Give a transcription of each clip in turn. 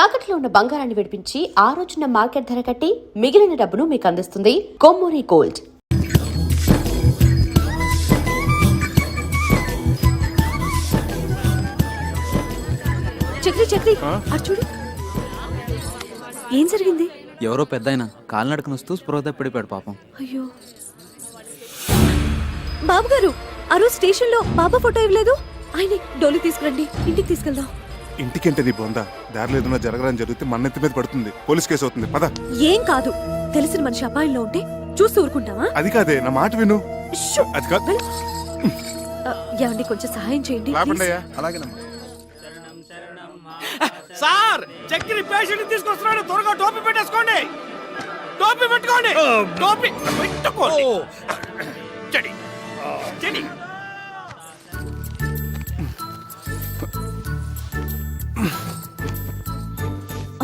తాకట్లో ఉన్న బంగారాన్ని విడిపించి ఆ రోజున మార్కెట్ ధర కట్టి మిగిలిన డబ్బును మీకు అందిస్తుంది కొమ్మూరి గోల్డ్. చక్రి చక్రి అటు చూడు. ఏం జరిగింది? ఎవరో పెద్దాయన కాలినడకను వస్తూ స్పృహ తప్పిడిపోయాడు పాపం. అయ్యో బాబు గారు, ఆ రోజు స్టేషన్ లో బాబా ఫోటో ఇవ్వలేదు. ఆయన్ని డోలి తీసుకురండి, ఇంటికి తీసుకెళ్దాం. ఇంటికంటే నీ బొందా దారిలో ఏదైనా జరగడం జరిగితే మన్నెత్తి మీద పడుతుంది, పోలీస్ కేసు అవుతుంది. పద. ఏం కాదు, తెలిసిన మనిషి అపాయంలో ఉంటే చూస్తూ ఊరుకుంటావా? అది కాదే, నా మాట విను. షూ! అది కాదు. వెళ్ళు. ఏమండి, కొంచెం సహాయం చేయండి లేపండి. అలాగేనమ్మా. సార్, చక్కెర పేషెంట్ తీసుకొస్తున్నాడు, త్వరగా టోపీ పెట్టేసుకోండి. టోపీ పెట్టుకోండి. టోపీ పెట్టుకోండి. చెడి చెడి.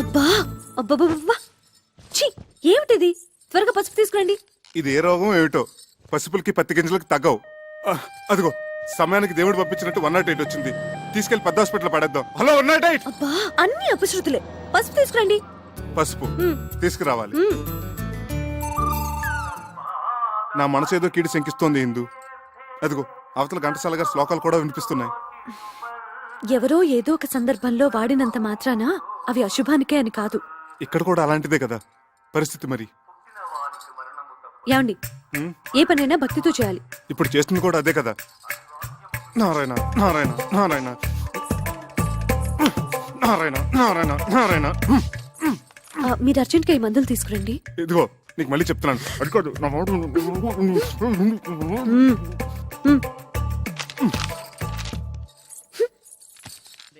అబ్బా అబ్బబ్బబ్బా, ఛీ, ఏమిటిది? త్వరగా పసుపు తీసుకురండి. ఇది ఏ రోగం ఏమిటో, పసుపులకి పత్తి గింజలకు తగ్గవు. అదిగో సమయానికి దేవుడు పంపించినట్టు 108 వచ్చింది. తీసుకెళ్లి పెద్ద హాస్పిటల్ పడేద్దాం. హలో 108. అబ్బా, అన్ని అపశృతులే. పసుపు తీసుకురండి. పసుపు తీసుకురావాలి. నా మనసు ఏదో కీడి శంకిస్తోంది ఇందు. అదిగో అవతల ఘంటసాల గారి శ్లోకాలు కూడా వినిపిస్తున్నాయి. ఎవరో ఏదో ఒక సందర్భంలో వాడినంత మాత్రాన అవి అశుభానికే అని కాదు. ఇక్కడ కూడా అలాంటిదే కదా పరిస్థితి. మరి ఏమండి, ఏ పనైనా భక్తితో చేయాలి. ఇప్పుడు చేస్తుంది కూడా అదే కదా. నారాయణ నారాయణ నారాయణ నారాయణ నారాయణ నారాయణ. మీరు అర్జెంట్గా ఈ మందులు తీసుకురండి. ఇదిగో నీకు మళ్ళీ చెప్తున్నాను, అడుకోదు నా మాట.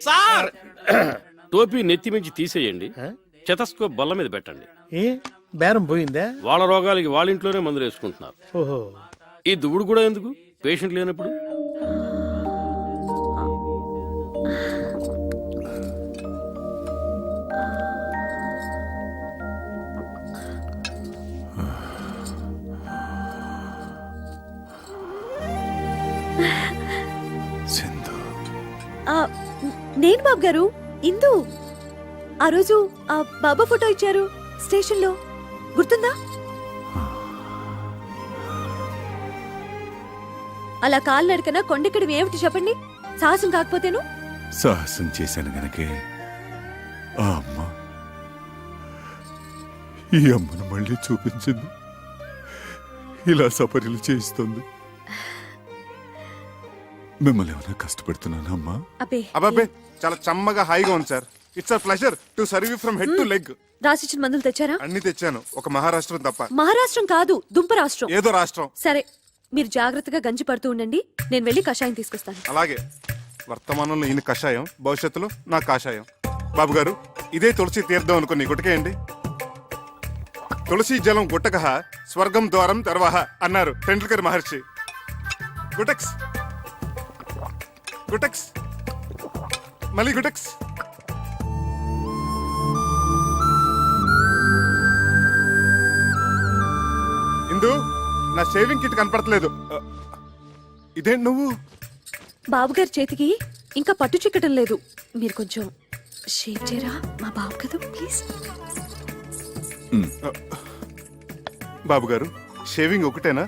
సార్, టోపీ నెత్తి మించి తీసేయండి, చెతస్కోప్ బల్ల మీద పెట్టండి. ఏ బేరం పోయిందా? వాళ్ళ రోగాలకి వాళ్ళ ఇంట్లోనే మందులు వేసుకుంటున్నారు. ఓహో, ఈ దువ్వుడు కూడా ఎందుకు పేషెంట్ లేనప్పుడు? నేను బాబు గారు, ఇందు. ఆ రోజు ఆ బాబా ఫోటో ఇచ్చారు స్టేషన్ లో, గుర్తుందా? అలా కాలు నడకన కొండెక్కడం ఏమిటి చెప్పండి? సాహసం కాకపోతేను. సాహసం చేశాను గనకే ఆ అమ్మ ఈ అమ్మను మళ్ళీ చూపించింది, ఇలా సపర్యలు చేయిస్తుంది. మిమ్మల్ని ఏమైనా కష్టపెడుతున్నానా అమ్మా? అబ్బాబే, చాలా చమ్మగా హాయిగా ఉంది sir. It's a pleasure to serve you from head to leg. రాసిచ్చిన మందులు తెచ్చారా? అన్ని తెచ్చాను, ఒక మహారాష్ట్రం తప్ప. మహారాష్ట్రం కాదు, దుంప రాష్ట్రం. ఏదో రాష్ట్రం. సరే, మీరు జాగ్రత్తగా గంజి పడుతూ ఉండండి, నేను వెళ్ళి కషాయం తీసుకొస్తాను. అలాగే. వర్తమానంలో ఈయన కషాయం, భవిష్యత్తులో నా కాషాయం. బాబు గారు, ఇదే తులసి తీర్థం అనుకుని గుటకేయండి. తులసి జలం గుట్టక స్వర్గం ద్వారం తర్వాహ అన్నారు టెండూల్కర్ మహర్షి. గుటక్స్ గుటక్స్ మళ్ళీ గుటక్స్. ఇందు, నా షేవింగ్ కిట్ కనపడట్లేదు. ఇదేంటి నువ్వు? బాబుగారి చేతికి ఇంకా పట్టు చిక్కటం లేదు, మీరు కొంచెం షేవ్ చేయరా? మా బాబు కదా, ప్లీజ్. బాబు గారు, షేవింగ్ ఒకటేనా?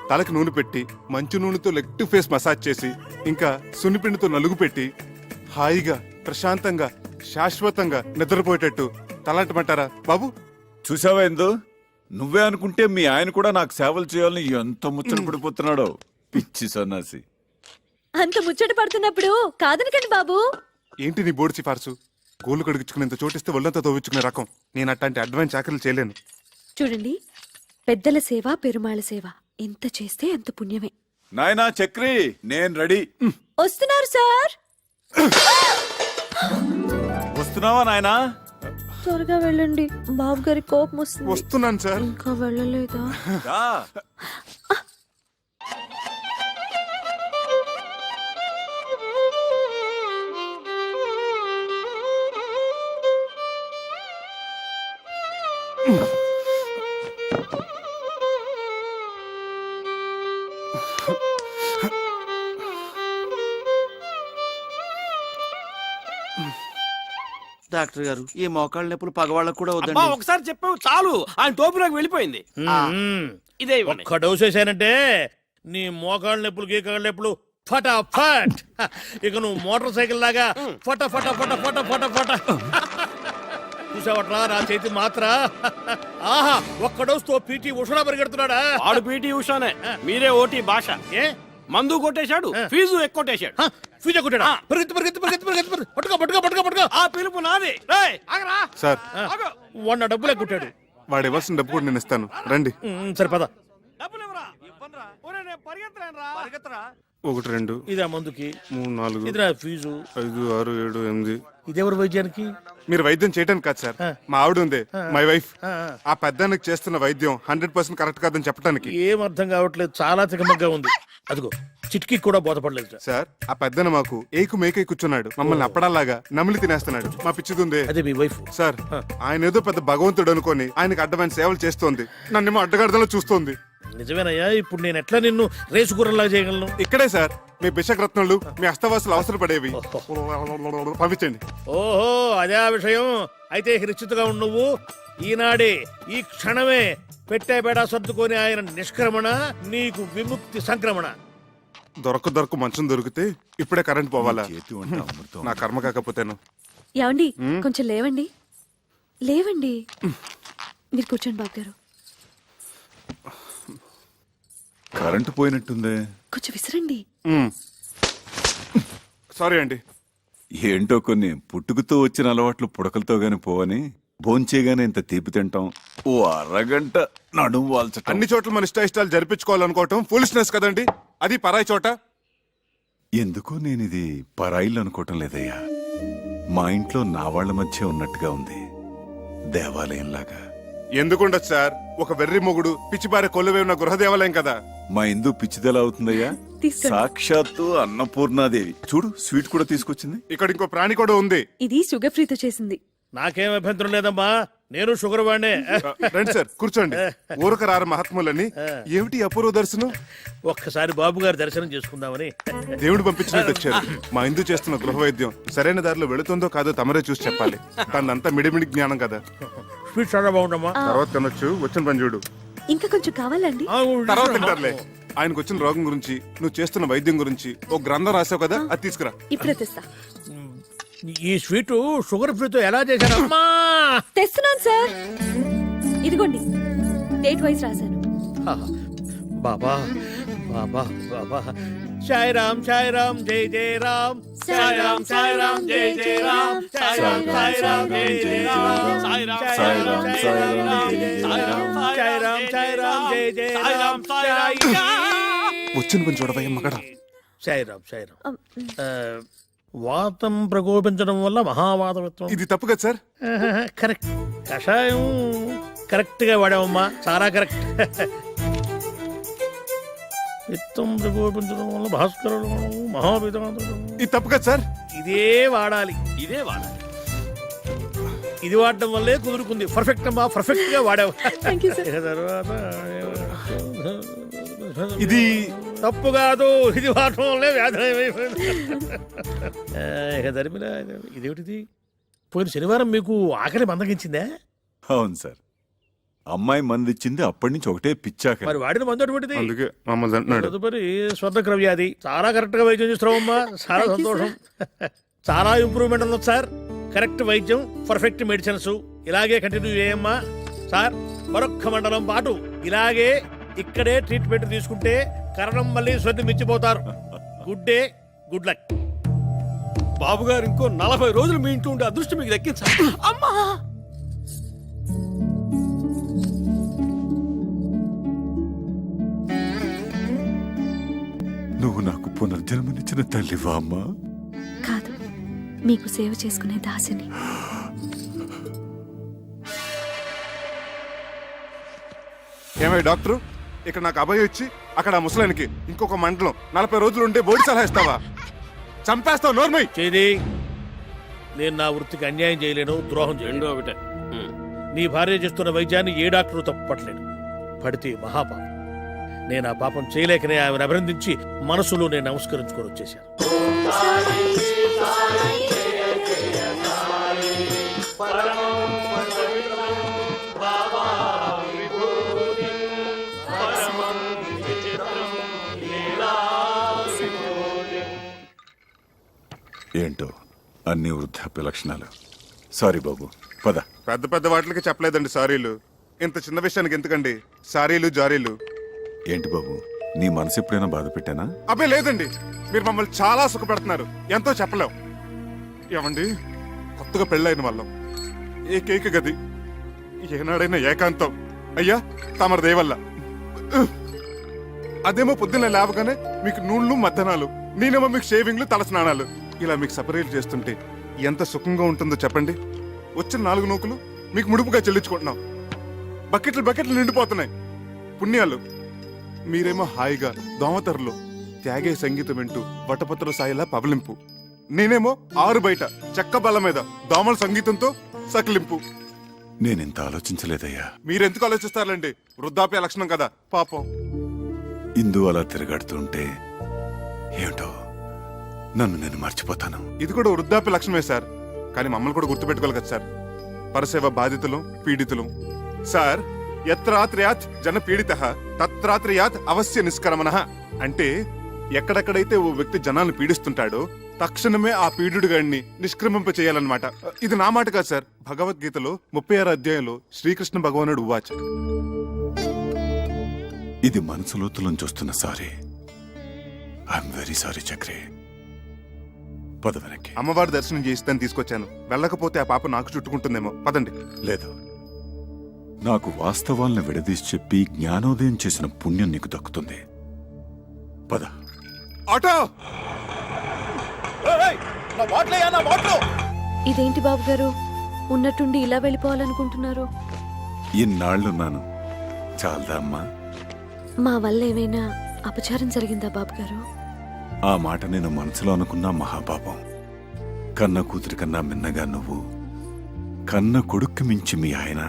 తలకి నూనె పెట్టి మంచు నూనెతో లెగ్ టు ఫేస్ మసాజ్ చేసి ఇంకా సున్నిపిండితో నలుగు పెట్టి హాయిగా ప్రశాంతంగా శాశ్వతంగా నిద్రపోయేటట్టు తలంటమంటారా బాబు? చూసావా ఎందు, నువ్వే అనుకుంటే మీ ఆయన కూడా నాకు సేవలు చేయాలని ఎంత ముచ్చట పడిపోతున్నాడో. పిచ్చి సన్నాసి. అంత ముచ్చట పడుతున్నప్పుడు కాదనకండి బాబు. ఏంటి నీ బోర్డు సిఫార్సు? గోళ్ళు కడుగుచుకునేంత చోటిస్తే ఒళ్ళంతా తోవించుకునే రకం. నేను అట్లాంటి అడ్వాన్స్ చాకరీలు చేయలేను. చూడండి, పెద్దల సేవ పెరుమాళ సేవ ఎంత చేస్తే అంత పుణ్యమే. నాయనా చక్రి, నేను రెడీ. వస్తున్నారు సార్. వస్తున్నావా నాయనా? త్వరగా వెళ్ళండి, బాబు గారి కోపం వస్తుంది. వస్తున్నాను సార్. ఇంకా వెళ్ళలేదా? దా. డాక్టర్ గారు ఈ మోకాళ్ళ నొప్పులు పగవాళ్ళకు కూడా అబ్బా వద్దండి. ఒకసారి చెప్పావు చాలు, ఆయన టోపీలోకి వెళ్ళిపోయింది. ఇదే ఇవ్వండి. ఒక్క డోస్ వేసానంటే నీ మోకాళ్ళ నొప్పులు గీకాళ్ళ నొప్పులు ఫటాఫట్. ఇక నువ్వు మోటార్ సైకిల్ లాగా ఫట ఫట ఫట ఫట ఫట ఫట. చూసావట్రా నా చేతి మాత్ర. ఆహా, ఒక్క డోస్ తో పీటీ ఉషణ పరిగెడుతున్నాడా? వాడు పీటీ ఉషానే, మీరే ఓటీ భాష. ఏ మందు కొట్టేశాడు, ఫీజు ఎక్కువ ఫీజు కొట్టాడా? పరిగెత్తు పరిగెత్తు పరిగెత్తు పరిగెత్తు పరిగెత్తు. పట్టుకో పట్టుకో పట్టుకో పట్టుకో. ఆ పిలుపు నాది. రేయ్, ఆగరా. సార్ ఆగు. వాడు నా డబ్బులే కొట్టాడు. వాడు ఇవ్వాల్సిన డబ్బు కూడా నేను ఇస్తాను, రండి. సరే పద. డబ్బులు ఇవ్వరా? ఒరేయ్, నేను పరిగెత్తలేనురా. 1 2 ఇదా మందుకి, 3 4 ఇదిరా ఫీజు. 5 6 7 8. ఇదెవరు వైద్యానికి? మీరు వైద్యం చేయడానికి కాదు సార్, మా ఆవిడ ఉంది, మై వైఫ్. ఆ, ఆ పెద్దానికి చేస్తున్న వైద్యం 100% కరెక్ట్ కాదని చెప్పడానికి. ఏం అర్థం కావట్లేదు, చాలా తికమగ్గా ఉంది. అదిగో చిట్కి కూడా బోధపడలేదు సార్. సార్ ఆ పెద్దన మాకు ఏకు మేకై కూర్చున్నాడు, మమ్మల్ని అప్పడాలాగా నమిలి తినేస్తున్నాడు. మా పిచ్చిదుందే అదే మీ వైఫ్. సార్, ఆయన ఏదో పెద్ద భగవంతుడు అనుకొని ఆయనకు అడ్డమైన సేవలు చేస్తోంది, నన్నేమో అడ్డగడదలో చూస్తోంది. నిజమేనయ్యా, ఇప్పుడు నేను ఎట్లా నిన్ను రేసు గుర్రంలాగా చేయగలను? ఇక్కడే సార్ మీ బిషక్రత్నాలు, మీ అస్తవాసులు అవసరపడేవి. పంపించండి. ఓహో అదే ఆ విషయం. అయితే నిశ్చితగా ఉండు నువ్వు. ఈనాడే ఈ క్షణమే పెట్టే బేడా సర్దుకొని ఆయన నిష్క్రమణ, నీకు విముక్తి సంక్రమణ. దొరక మంచం దొరికితే ఇప్పుడే కరెంట్ పోవాలా? చేతి వంట అమృతం. నా కర్మ కాకపోతేను. ఏమండి కొంచెం లేవండి, లేవండి. మీరు కూర్చోండి బాబు గారు. కరెంటు పోయినట్టుందే. కొంచెం విసిరండి. సారీ అండి. ఏంటో కొన్ని పుట్టుకతో వచ్చిన అలవాట్లు పుడకలతో గాని పోవని భోంచేగానే ఇంత తీపి తింటాం, ఓ అరగంట నడుము వాల్చటం. అన్ని చోట్ల మన ఇష్టాలు జరిపించుకోవాలనుకోవటం ఫూలిష్నెస్ కదండి. అది పరాయి చోట. ఎందుకో నేనిది పరాయిల్లు అనుకోవటం లేదయ్యా. మా ఇంట్లో నా వాళ్ళ మధ్య ఉన్నట్టుగా ఉంది, దేవాలయంలాగా. ఎందుకుండదు సార్, ఒక వెర్రి మొగుడు పిచ్చిబారే కొలువే ఉన్న గృహదేవాలయం కదా. మా ఇందు పిచ్చిదెలా అవుతుందయ్యా? తీసుకోండి. సాక్షాత్తు అన్నపూర్ణాదేవి. చూడు, స్వీట్ కూడా తీసుకొచ్చింది. ఇక్కడ ఇంకో ప్రాణి కూడా ఉంది. ఇది షుగర్ ఫ్రీతో చేసింది. నాకేం అభ్యంతరం లేదమ్మా, నేను షుగర్ వాడినే. రండి సార్ కూర్చోండి. ఊరక రారు మహాత్ములని. ఏమిటి అపూర్వ దర్శనం? ఒక్కసారి బాబు గారి దర్శనం చేసుకుందామని. దేవుడు పంపించినట్టు వచ్చారు. మా ఇందు చేస్తున్న గృహ వైద్యం సరైన దారిలో వెళుతుందో కాదో తమరే చూసి చెప్పాలి. తనంతా మిడిమిడి జ్ఞానం కదా. స్వీట్ చాలా బాగుండమ్మా. తర్వాత తినొచ్చు, వచ్చిన పని చూడు. ఇంకా కొంచెం కావాలండి? ఆ, తర్వాత తింటారులే. ఆయనకు వచ్చిన రోగం గురించి, నువ్వు చేస్తున్న వైద్యం గురించి ఓ గ్రంథం రాసావు కదా, అది తీసుకురా. ఇప్పుడే తెస్తా. ఈ స్వీట్ షుగర్ ఫ్రీతో ఎలా చేశారమ్మా? తెస్తున్నాను సార్. ఇదిగోండి, డేట్ వైజ్ రాశాను. బాబా బాబా బాబా. సాయి రామ్ జై జయ రామ్. సాయి రామ్ జై జయ రామ్. సాయి రామ్ జై జయ రామ్. సాయి రామ్ జై జయ రామ్. వచ్చిన పని చూడవయ్య మగడా. సాయి రామ్. వాతం ప్రకోపించడం వల్ల మహావాతవిత్వం. ఇది తప్పు కదా సార్? కరెక్ట్. కషాయం కరెక్ట్ గా వాడామమ్మా, చాలా కరెక్ట్. విత్తం ప్రకోపించడం వల్ల భాస్కరుడు మహావితం. ఇది తప్పు కదా సార్? ఇదే వాడాలి. ఇది వాడడం వల్లే కుదురుకుంది. పర్ఫెక్ట్ అమ్మా, పర్ఫెక్ట్ గా వాడావు. Thank you sir. ఇక తర్వాత ఇది తప్పు కాదు, ఇది వాడటం వల్లే వ్యాధి ఇక ధర్మిల. ఇదేమిటిది? పోయిన శనివారం మీకు ఆకలి మందగించిందే? అవును సార్, అమ్మాయి మందిచ్చింది, అప్పటి నుంచి ఒకటే పిచ్చాక. మరి వాడిన మందు అటువంటిది. అందుకే మమ్మల్ని అంటున్నాడు. తదుపరి స్వర్ణక్ర వ్యాధి. చాలా కరెక్ట్ గా వైద్యం చేస్తున్నావమ్మా, చాలా సంతోషం. చాలా ఇంప్రూవ్మెంట్ ఉంది సార్. కరెక్ట్ వైద్యం, పర్ఫెక్ట్ మెడిసిన్స్. ఇలాగే కంటిన్యూ చేయమ్మా సార్. మరొక్క మండలం పాటు ఇలాగే ఇక్కడే ట్రీట్మెంట్ తీసుకుంటే కరణం మళ్ళీ స్వర్ణి మించిపోతారు. Good day, good luck. Babu గారు ఇంకో 40 రోజులు మీ ఇంట్లో ఉండే అదృష్టం మీకు దక్కించాలి. అమ్మా, నువ్వు నాకు పునర్జన్మనిచ్చిన తల్లివా అమ్మా? కాదు, మీకు సేవ చేసుకునే దాసిని. ఏమై డాక్టరు, ఇక్కడ నాకు అభయం ఇచ్చి అక్కడ ఆ ముసలానికి ఇంకొక మండలం 40 రోజులు ఉంటే బోడి సలహా ఇస్తావా? చంపేస్తావు. నోర్మై చేది. నేను నా వృత్తికి అన్యాయం చేయలేను, ద్రోహం చేయలేను. రెండో ఒకటే. నీ భార్య చేస్తున్న వైద్యాన్ని ఏ డాక్టరు తప్పట్లేడు. పడితే మహాపాపం. నేను ఆ పాపం చేయలేకనే ఆమెను అభినందించి మనసులో నేను నమస్కరించుకొని వచ్చేశాను. ఏంటో అన్ని వృద్ధాప్య లక్షణాలు. సారీ బాబు, పద. పెద్ద పెద్ద వాటికి చెప్పలేదండి సారీలు. ఇంత చిన్న విషయానికి ఎందుకండి సారీలు జారీలు? ఏంటి బాబు, నీ మనసు ఎప్పుడైనా బాధ పెట్టానా? అబ్బే లేదండి, మీరు మమ్మల్ని చాలా సుఖపెడుతున్నారు, ఎంతో చెప్పలేం. ఏమండి, కొత్తగా పెళ్ళైన వాళ్ళం, ఏకైక గది, ఏనాడైనా ఏకాంతం. అయ్యా తమరి దయవల్ల. అదేమో పొద్దున్న లేవగానే మీకు నూళ్ళు మద్దనాలు, నేనేమో మీకు షేవింగ్లు తల స్నానాలు. ఇలా మీకు సపరేట్ చేస్తుంటే ఎంత సుఖంగా ఉంటుందో చెప్పండి. వచ్చిన 4 నూకులు మీకు ముడుపుగా చెల్లించుకుంటున్నాం. బకెట్లు బకెట్లు నిండిపోతున్నాయి పుణ్యాలు. మీరేమో హాయిగా దోమతరలో త్యాగే సంగీతం వింటూ వటపత్ర సాయిలా పవలింపు. నేనేమో ఆరు బయట చెక్క బల్ల మీద దోమల సంగీతంతో సకిలింపు. నేనింత ఆలోచించలేదయ్యా. మీరెందుకు ఆలోచిస్తారండి? వృద్ధాప్య లక్షణం కదా పాపం. ఇందు అలా తిరగాడుతుంటే ఏమిటో నన్ను నేను మర్చిపోతాను. ఇది కూడా వృద్ధాప్య లక్షణమే సార్, కానీ మమ్మల్ని కూడా గుర్తుపెట్టుకోవాలి కదా సార్. పరసేవ బాధితులు పీడితులు సార్. యత్రాత్రయాత్ జన పీడిత తత్రాత్రయాత్ అవశ్య నిష్కరమణ. అంటే ఎక్కడెక్కడైతే ఓ వ్యక్తి జనాలను పీడిస్తుంటాడో తక్షణమే ఆ పీడుడు గాడిని నిష్క్రమింప చేయాలన్నమాట. ఇది నా మాట కాదు సార్, భగవద్గీతలో 36 అధ్యాయంలో శ్రీకృష్ణ భగవానుడు ఉవాచ. ఇది మనసు లోతులోంచి వస్తున్న sorry. I'm very sorry Chakri. పద వెనక్కి. అమ్మవారి దర్శనం చేయిస్తాను తీసుకొచ్చాను. వెళ్ళకపోతే ఆ పాప నాకు చుట్టుకుంటుందేమో. పదండి. లేదు, నాకు వాస్తవాలను విడదీసి చెప్పి జ్ఞానోదయం చేసిన పుణ్యం నీకు దక్కుతుంది. పద. ఆటో! ఇదేంటి బాబు గారు, ఉన్నట్టుండి ఇలా వెళ్ళిపోవాలనుకుంటున్నారు? ఇన్నాళ్లున్నాను, చాలదా అమ్మా? మా వల్ల ఏమైనా అపచారం జరిగిందా బాబు గారు? ఆ మాట నేను మనసులో అనుకున్నా మహాపాపం. కన్న కూతురి కన్నా మిన్నగా నువ్వు, కన్న కొడుక్కి మించి మీ ఆయన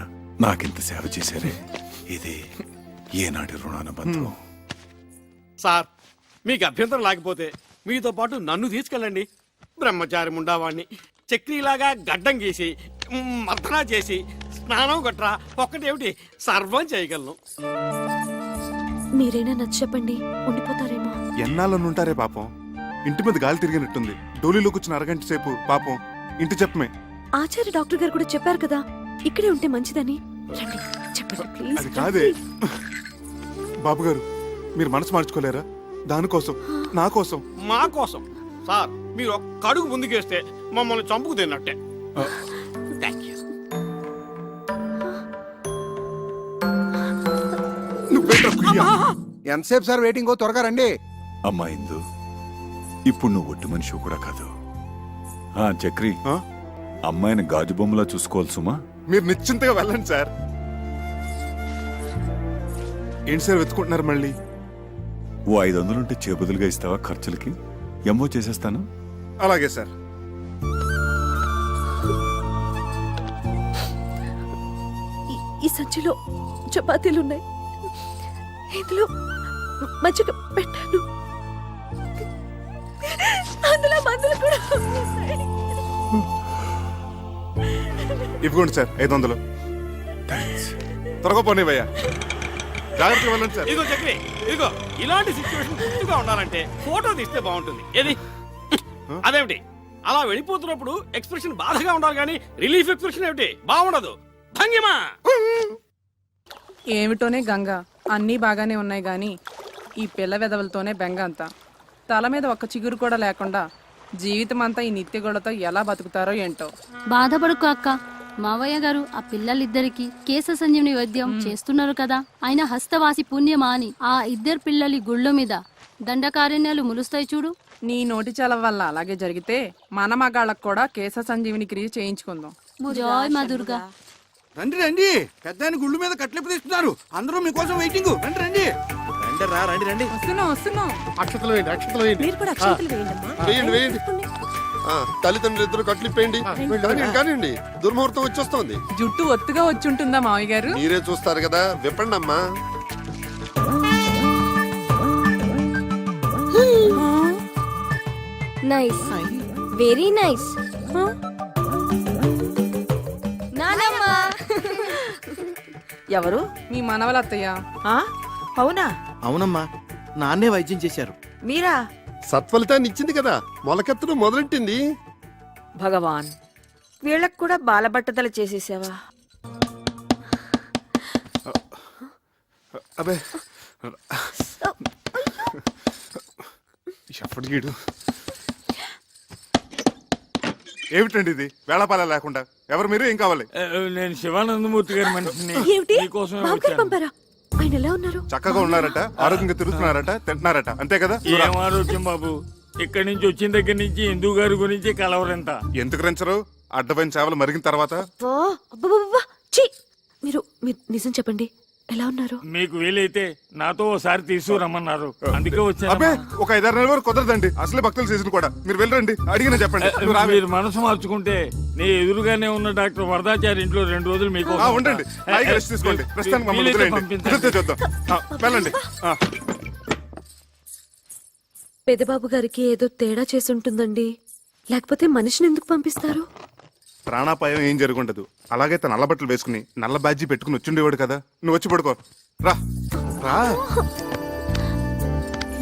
నాకింత సేవ చేశారే. ఇది ఏనాటి రుణానుబంధం. సార్, మీకు అభ్యంతరం లేకపోతే మీతో పాటు నన్ను తీసుకెళ్ళండి. బ్రహ్మచారి ఉండవాణ్ణి చక్రీలాగా గడ్డం గీసి మర్దనా చేసి స్నానం గట్రా ఒక్కటేమిటి సర్వం చేయగలను. మీరైనా నచ్చ చెప్పండి, ఉండిపోతారేమో. ఎన్నాళ్ళని ఉంటారే పాపం. ఇంటి మీద గాలి తిరిగినట్టుంది. డోలీలో కూర్చున్న అరగంట సేపు పాపం ఇంటి చెప్పమే. ఆచార్య డాక్టర్ గారు కూడా చెప్పారు కదా ఇక్కడే ఉంటే మంచిదని. రండి, చెప్పండి ప్లీజ్. అది కాదే బాబు గారు, మీరు మనసు మార్చుకోలేరా? దానికోసం, నా కోసం. మా కోసం సార్, మీరు ఒక్క అడుగు ముందుకేస్తే మమ్మల్ని చంపుకు తిన్నట్టే. Thank you. నువ్వేంట్రా కుయ్యా? ఎంతసేపు సార్ వెయిటింగ్? త్వరగా రండి. అమ్మా ఇందు, ఇప్పుడు నువ్వు ఒట్టి మనిషి కూడా కాదు. ఆ చక్రి, ఆ? అమ్మాయిని గాజు బొమ్మలా చూసుకోవాలి సుమా. మీరు నిశ్చింతగా వెళ్ళండి సార్. ఏంటి సార్ వెతుకుంటున్నారు మళ్ళీ? ఓ 500 ఉంటే చేబదులుగా ఇస్తావా ఖర్చులకి? ఎమ్మో చేసేస్తాను. అలాగే సార్. ఈ సంచిలో చపాతీలున్నాయి, ఇందులో మజ్జిగ పెట్టాను, అందులో మందులు కూడా ఉన్నాయి. ఇవ్వండి సార్ 500. త్వరగా పోనీవయ్యా. జాగ్రత్తగా వెళ్ళండి సార్. ఇదిగో చక్రి, ఇదిగో ఇలాంటి సిచ్యువేషన్ గుర్తుగా ఉండాలంటే ఫోటో తీస్తే బాగుంటుంది. ఏది అదేమిటి అలా వెళ్ళిపోతున్నప్పుడు ఎక్స్ప్రెషన్ బాధగా ఉండాలి కానీ రిలీఫ్ ఎక్స్ప్రెషన్ ఏమిటి బాగుండదు. భంగిమా. ఏమిటోనే గంగ, అన్నీ బాగానే ఉన్నాయి గాని ఈ పిల్ల వెదవులతోనే బెంగ అంతా. తల మీద ఒక్క చిగురు కూడా లేకుండా జీవితం అంతా ఈ నిత్య గొడవతో ఎలా బతుకుతారో ఏంటో. బాధపడుకో అక్క, మావయ్య గారు ఆ పిల్లలిద్దరికి కేశ సంజీవని వైద్యం చేస్తున్నారు కదా. ఆయన హస్తవాసి పుణ్యమా అని ఆ 2 పిల్లలి గుళ్ళ మీద దండకారణ్యాలు ములుస్తాయి చూడు. నీ నోటి చలవ వల్ల అలాగే జరిగితే మన మగాళ్ళకు కూడా కేశ సంజీవిని క్రియ చేయించుకుందాం. జోయ్ మా దుర్గా. రండి రండి, పెద్ద గుళ్ళు మీద కట్లింపు తీస్తున్నారు. అందరూ మీకోసం వెయిటింగ్. రండి రండి. రండి రా, రండి రండి. వస్తున్నాం. అక్షతలు వేయండి, అక్షతలు వేయండి. మీరు కూడా అక్షంతలు వేయండమ్మా. వేయండి వేయండి. తల్లిదండ్రులు ఇద్దరు కట్లిప్పేయండి. కానివ్వండి, దుర్ముహూర్తం వచ్చేస్తోంది. జుట్టు ఒత్తుగా వచ్చుంటుందా మావయ్య గారు? మీరే చూస్తారు కదా, విప్పండి అమ్మా. Nice, very nice. ఎవరు? మీ మనవల అత్తయ్య. ఆ? అవునా? అవునమ్మా, నాన్నే వైద్యం చేశారు. మీరా? సత్ఫలితాన్ని ఇచ్చింది కదా, మొలకెత్తడం మొదలెట్టింది. భగవాన్, వీళ్ళకు కూడా బాలబట్టతల చేసేసావా? అబే ఎప్పటికీడు ఏమిటండి ఇది వేళపాల లేకుండా? ఎవరు మీరు? ఏం కావాలి? నేను శివానందమూర్తి గారి మనిషిని. ఏమిటి? మీకోసమే బాబు గారు వచ్చాను. పంపారా? ఆయన ఎలా ఉన్నారు? చక్కగా ఉన్నారట, ఆరోగ్యంగా తిరుగుతున్నారట, తింటున్నారట, అంతే కదా? ఏం ఆరోగ్యం బాబు, ఇక్కడి నుంచి వచ్చిన దగ్గర నుంచి హిందూ గారి గురించి కలవరంతా. ఎందుకు రంచరు? అడ్డమైన సేవలు మరిగిన తర్వాత అబ్బబ్బబ్బబ్బా! ఛీ! మీరు నిజం చెప్పండి, ఎలా ఉన్నారు? మీకు వీలైతే నాతో ఓసారి తీసుకురమ్మన్నారు, అందుకే అబ్బే వచ్చాను. ఒక 5-6 నెలల వరకు కుదరదండి, అసలే భక్తుల సీజన్ కూడా. మీరు వెళ్ళరండి, అడిగిన చెప్పండి. నువ్వు రావే. మీరు మనసు మార్చుకుంటే నీ ఎదురుగానే ఉన్న డాక్టర్ వరదాచారి ఇంట్లో 2 రోజులు మీకు ఉండండి, హాయిగా రెస్ట్ తీసుకోండి. ప్రస్తుతానికి మమ్మల్ని వదిలేయండి. కుదిరితే చూద్దాం. వెళ్ళండి. పెదబాబు గారికి ఏదో తేడా చేసుంటుందండి, లేకపోతే మనిషిని ఎందుకు పంపిస్తారు? ప్రాణాపాయం ఏం జరుగుండదు. అలాగే తన నల్ల బట్టలు వేసుకుని నల్ల బాజీ పెట్టుకుని వచ్చిండేవాడు కదా. నువ్వు వచ్చి పడుకో. రా రా.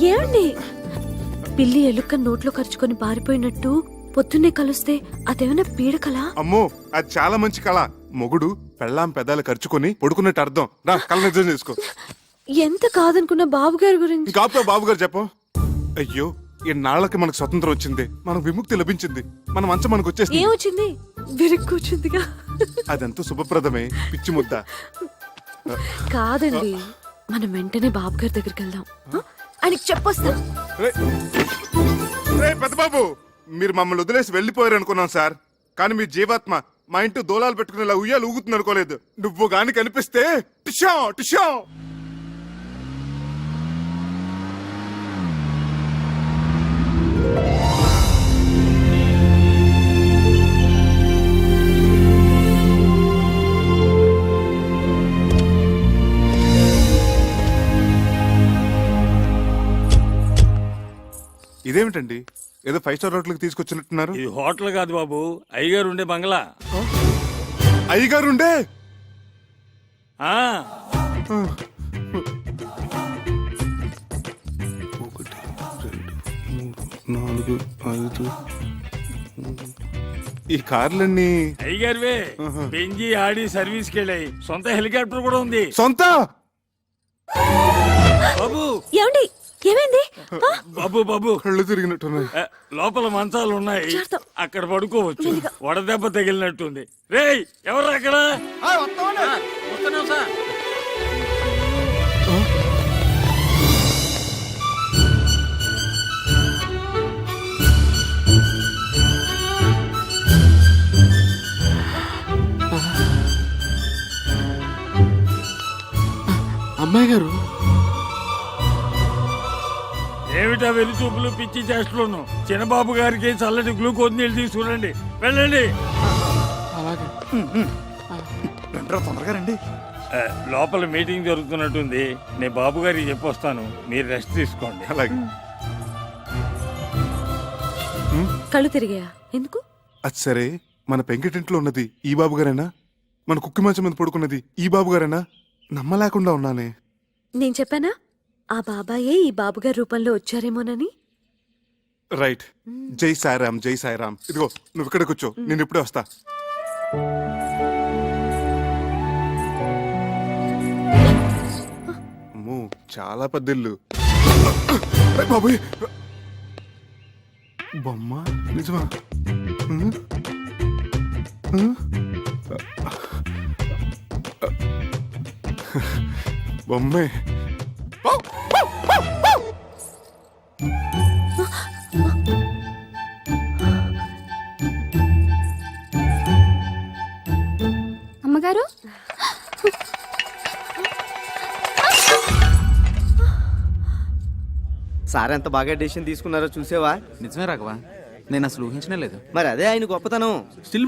ఏమండి, పిల్లి ఎలుక నోట్లో ఖర్చుకొని పారిపోయినట్టు పొద్దున్నే కలుస్తే అదేమైనా పీడకలా? అమ్మో, అది చాలా మంచి కళ. మొగుడు పెళ్ళాం పెదాలు ఖర్చుకొని పడుకున్నట్టు అర్థం. రా, కళ్ళ నిజం చేసుకో. ఎంత కాదనుకున్న బాబు గారి గురించి. ఇంకా ఆపుతావు బాబు గారు చెప్పు. అయ్యో, ఎన్నాళ్ళకి మనకు స్వతంత్రం వచ్చింది, మనకు విముక్తి లభించింది, మన మంచం మనకు వచ్చేసింది. ఏమొచ్చింది? విరుక్కుచ్చిందిగా. అదంతా శుభప్రదమే, పిచ్చి ముద్ద. కాదండి, మనం వెంటనే బాబు గారి దగ్గరికి వెళ్దాం. ఆయనకి చెప్పొస్తా. పెద్ద బాబు, మీరు మమ్మల్ని వదిలేసి వెళ్ళిపోయారు అనుకున్నాం సార్, కానీ మీ జీవాత్మ మా ఇంటి దూలాలు పెట్టుకునేలా ఉయ్యాలు ఊగుతుంది అనుకోలేదు. నువ్వు గాని కనిపిస్తే టిషా టిషా. ఇదేమిటండి, ఏదో 5 స్టార్ హోటల్కి తీసుకొచ్చినట్టున్నారు? ఇది హోటల్ కాదు బాబు, అయ్యగారు ఉండే బంగ్లా. అయ్యగారుండే? ఆ 1, 2, 3, 4, 5. ఈ కార్లన్నీ అయ్యగారివే. బెంజి ఆడి సర్వీస్కి వెళ్ళాయి, సొంత హెలికాప్టర్ కూడా ఉంది. సొంత? బాబు ఏమండి, ఏమైంది? బాబు బాబు, కళ్ళు తిరిగినట్టున్నాయి. లోపల మంచాలు ఉన్నాయి, అక్కడ పడుకోవచ్చు. వడదెబ్బ తగిలినట్టుంది. రేయ్, ఎవరు అక్కడ? అమ్మాయి గారు, ఏమిటా వెలి చూపులు, పిచ్చి చేష్టలోను? చిన్నబాబు గారికి చల్లటి గ్లూకోజ్ నీళ్ళు తీసుకురండి, వెళ్ళండి. తొందరగా రండి. లోపల మీటింగ్ జరుగుతున్నట్టుంది, నేను బాబు గారికి చెప్పొస్తాను, మీరు రెస్ట్ తీసుకోండి. అలాగే. కళ్ళు తిరిగాయా? ఎందుకు? అది సరే, మన పెంకిటింట్లో ఉన్నది ఈ బాబు గారేనా? మన కుక్కి మంచం మీద పడుకున్నది ఈ బాబు గారేనా? నమ్మలేకుండా ఉన్నానే. నేను చెప్పానా ఆ బాబాయే ఈ బాబుగారి రూపంలో వచ్చారేమోనని? రైట్. జై సాయిరామ్, జై సాయిరామ్. ఇదిగో నువ్వు ఇక్కడ కూర్చో, నేను ఇప్పుడే వస్తా. అమ్మో, చాలా పెద్ద ఇల్లు. బాబోయ్, బొమ్మ నిజమా? బొమ్మే. అమ్మగారు, సార్ ఎంత బాగా డెసిషన్ తీసుకున్నారో చూసేవా? నిజమే రాఘవా, నేను అసలు ఊహించనే లేదు. మరి అదే ఆయన గొప్పతనం. స్టిల్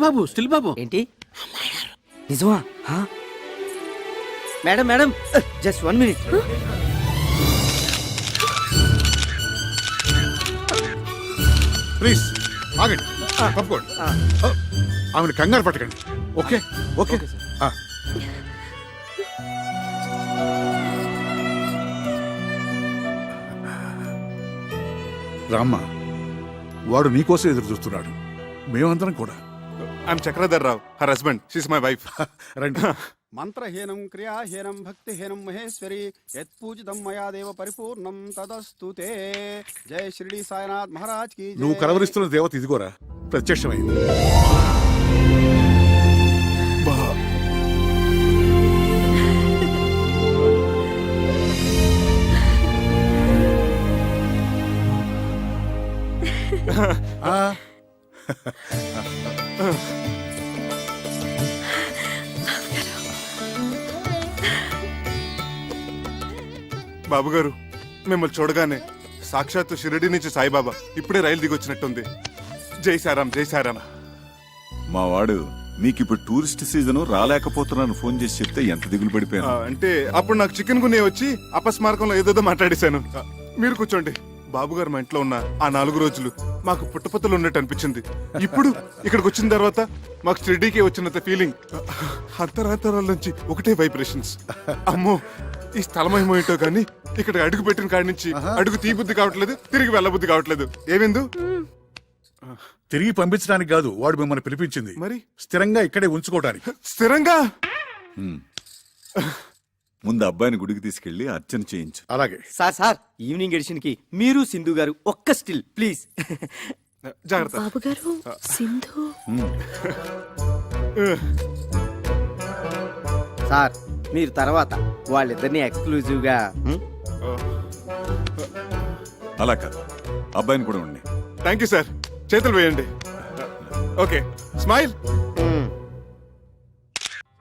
బాబు ఏంటి నిజమా? Madam madam, just 1 minute. Please ఆగండి, తప్పుకోండి. ఆమెను కంగారు పట్టకండి. Okay okay. రామ్మ వాడు నీకోసం ఎదురు చూస్తున్నాడు, మేమందరం కూడా. I'm Chakradhar Rao, her husband, she's my wife. రండి. మంత్రహీనం క్రియాహీనం భక్తిహీనం మహేశ్వరి యత్పూజితం మయా దేవ పరిపూర్ణం తదస్తుతే. జై షిరిడి సాయినాథ్ మహారాజ్ కి జై. నువ్వు కలవరిస్తున్న దేవత ఇదిగోరా ప్రత్యక్షమైంది. ఆ, బాబు గారు, మిమ్మల్ని చూడగానే సాక్షాత్తు షిరిడి నుంచి సాయిబాబా ఇప్పుడే రైలు దిగొచ్చినట్టుంది. జై సారాం, జై సారాం. మా వాడు మీకిప్పుడు టూరిస్ట్ సీజన్ రాలేకపోతున్నాను ఫోన్ చేసి చెప్తే ఎంత దిగులు పడిపోయాను. అంటే అప్పుడు నాకు చికెన్ గున్నే వచ్చి అపస్మారకంలో ఏదేదో మాట్లాడేశాను. మీరు కూర్చోండి. బాబు గారు మా ఇంట్లో ఉన్న ఆ 4 రోజులు మాకు పుట్టపత్తలు ఉన్నట్టు అనిపించింది. ఇప్పుడు ఇక్కడికి వచ్చిన తర్వాత మాకు షిరిడీకే వచ్చినంత ఫీలింగ్. అంతరాంతరాల నుంచి ఒకటే వైబ్రేషన్స్. అమ్మో, ఈ స్థలమేమో ఏంటో కానీ ఇక్కడ అడుగు పెట్టిన కాడి నుంచి అడుగు తీబుద్ధి కావట్లేదు, తిరిగి వెళ్ళబుద్ధి కావట్లేదు. ఏమిందు? తిరిగి పంపించడానికి కాదు వాడు మిమ్మల్ని పిలిపించింది, మరి స్థిరంగా ఇక్కడే ఉంచుకోవడానికి. స్థిరంగా? ముందు అబ్బాయిని గుడికి తీసుకెళ్లి అర్చన చేయించు. అలాగే. సార్ ఈవినింగ్ ఎడిషన్ కి మీరు సింధు గారు ఒక్క స్టిల్ ప్లీజ్. జాగ్రత్త. బాబు గారు, సింధు. సార్ మీరు తర్వాత వాళ్ళిద్దరిని ఎక్స్క్లూజివ్ గా. అలా కాదు, అబ్బాయిని కూడా ఉండి. Thank you sir. చేతులు వేయండి. Okay, smile.